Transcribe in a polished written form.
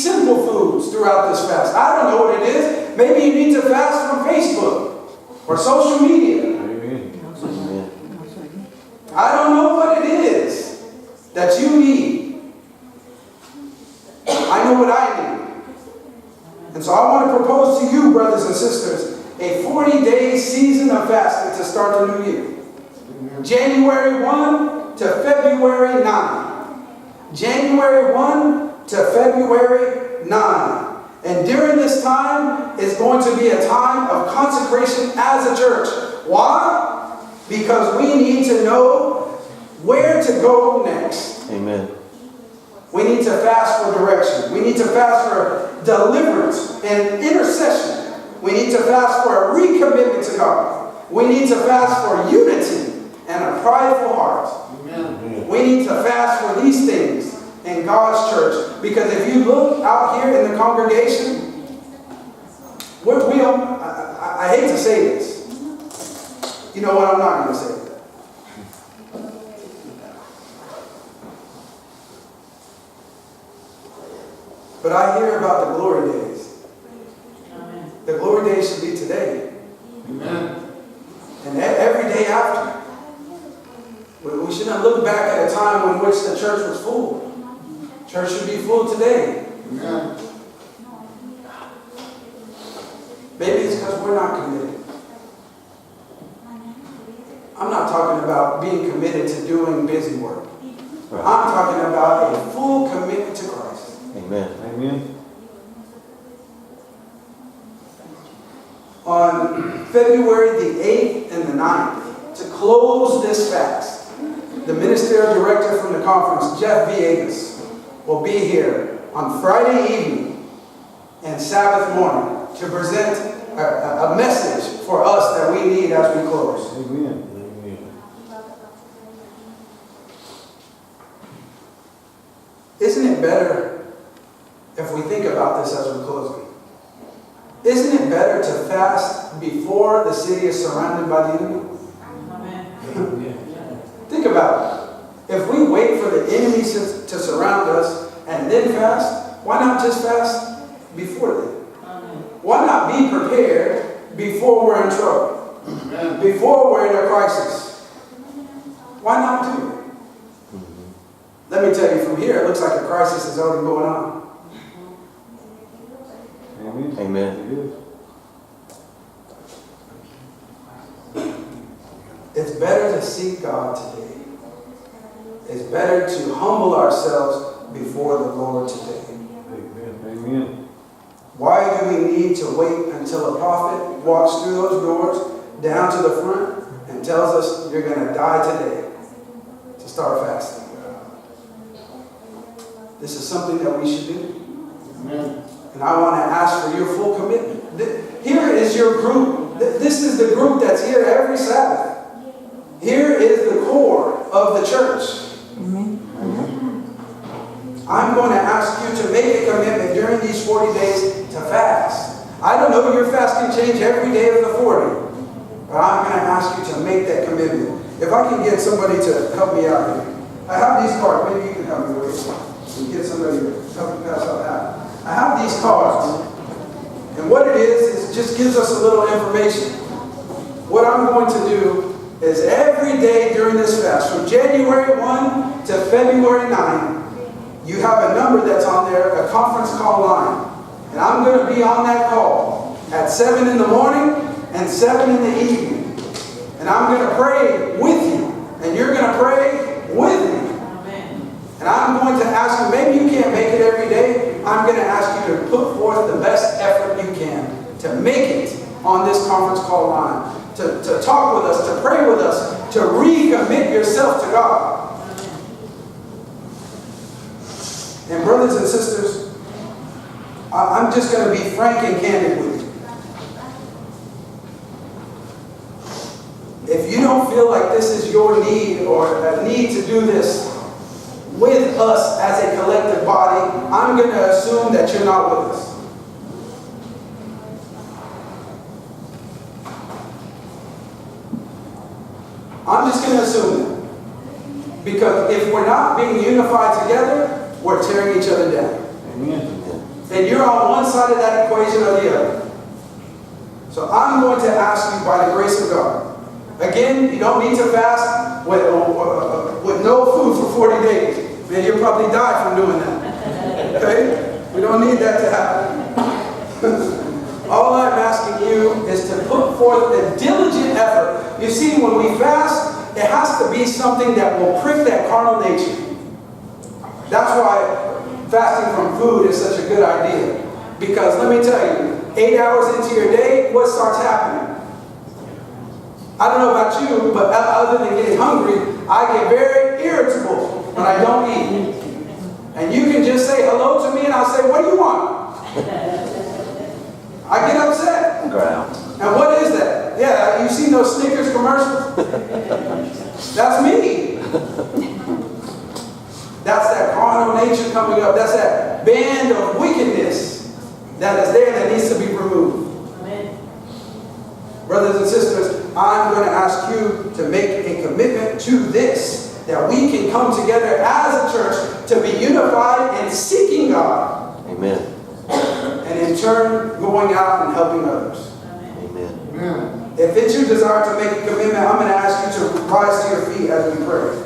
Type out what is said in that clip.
simple foods throughout this fast. I don't know what it is. Maybe you need to fast from Facebook or social media. I don't know what it is that you need. I know what I need. And so I want to propose to you, brothers and sisters, a 40-day season of fasting to start the new year. January 1 to February 9. January 1 to February 9. And during this time is going to be a time of consecration as a church. Why? Because we need to know where to go next. Amen. We need to fast for direction. We need to fast for deliverance and intercession. We need to fast for a recommitment to God. We need to fast for unity and a prideful heart. Amen. We need to fast for these things in God's church. Because if you look out here in the congregation, I hate to say this. You know what? I'm not going to say that. But I hear about the glory days. Amen. The glory days should be today. Amen. And every day after. We shouldn't look back at a time in which the church was full. Church should be full today. Amen. Maybe it's because we're not committed. I'm not talking about being committed to doing busy work. Right. I'm talking about a full commitment to Christ. Amen. Amen. On February the 8th and the 9th, to close this fast, the ministerial director from the conference, Jeff Villegas, will be here on Friday evening and Sabbath morning to present a message for us that we need as we close. Amen. Isn't it better if we think about this as we're closing? Isn't it better to fast before the city is surrounded by the enemy? Amen. Think about it. If we wait for the enemy to surround us and then fast, why not just fast before then? Why not be prepared before we're in trouble? Amen. Before we're in a crisis? Why not do it? Let me tell you, from here, it looks like a crisis is already going on. Amen. Amen. It's better to seek God today. It's better to humble ourselves before the Lord today. Amen. Why do we need to wait until a prophet walks through those doors, down to the front, and tells us you're going to die today to start fasting? This is something that we should do. Amen. And I want to ask for your full commitment. Here is your group. This is the group that's here every Sabbath. Here is the core of the church. Amen. I'm going to ask you to make a commitment during these 40 days to fast. I don't know, your fast can change every day of the 40. But I'm going to ask you to make that commitment. If I can get somebody to help me out here. I have these cards. Maybe you can help me with it. Get somebody to help me pass out that. I have these cards. And what it is just gives us a little information. What I'm going to do is every day during this fast, from January 1 to February 9, you have a number that's on there, a conference call line. And I'm going to be on that call at 7 in the morning and 7 in the evening. And I'm going to pray with you. And you're going to pray with me. And I'm going to ask you, maybe you can't make it every day. I'm going to ask you to put forth the best effort you can to make it on this conference call line. To talk with us, to pray with us, to recommit yourself to God. And brothers and sisters, I'm just going to be frank and candid with you. If you don't feel like this is your need or a need to do this with us as a collective body, I'm going to assume that you're not with us. I'm just going to assume that. Because if we're not being unified together, we're tearing each other down. Amen. then you're on one side of that equation or the other. So I'm going to ask you by the grace of God. Again, you don't need to fast with no food for 40 days. Man, you'll probably die from doing that. Okay? We don't need that to happen. All I'm asking you is to put forth a diligent effort. You see, when we fast, it has to be something that will prick that carnal nature. That's why fasting from food is such a good idea. Because let me tell you, 8 hours into your day, what starts happening? I don't know about you, but other than getting hungry, I get very irritable when I don't eat. And you can just say hello to me and I'll say, what do you want? I get upset. Ground. And what is that? Yeah, you seen those Snickers commercials? That's me. That's that carnal nature coming up. That's that band of wickedness that is there that needs to be removed. Amen. Brothers and sisters, I'm going to ask you to make a commitment to this, that we can come together as a church to be unified in seeking God. Amen. And in turn, going out and helping others. Amen. Amen. If it's your desire to make a commitment, I'm going to ask you to rise to your feet as we pray.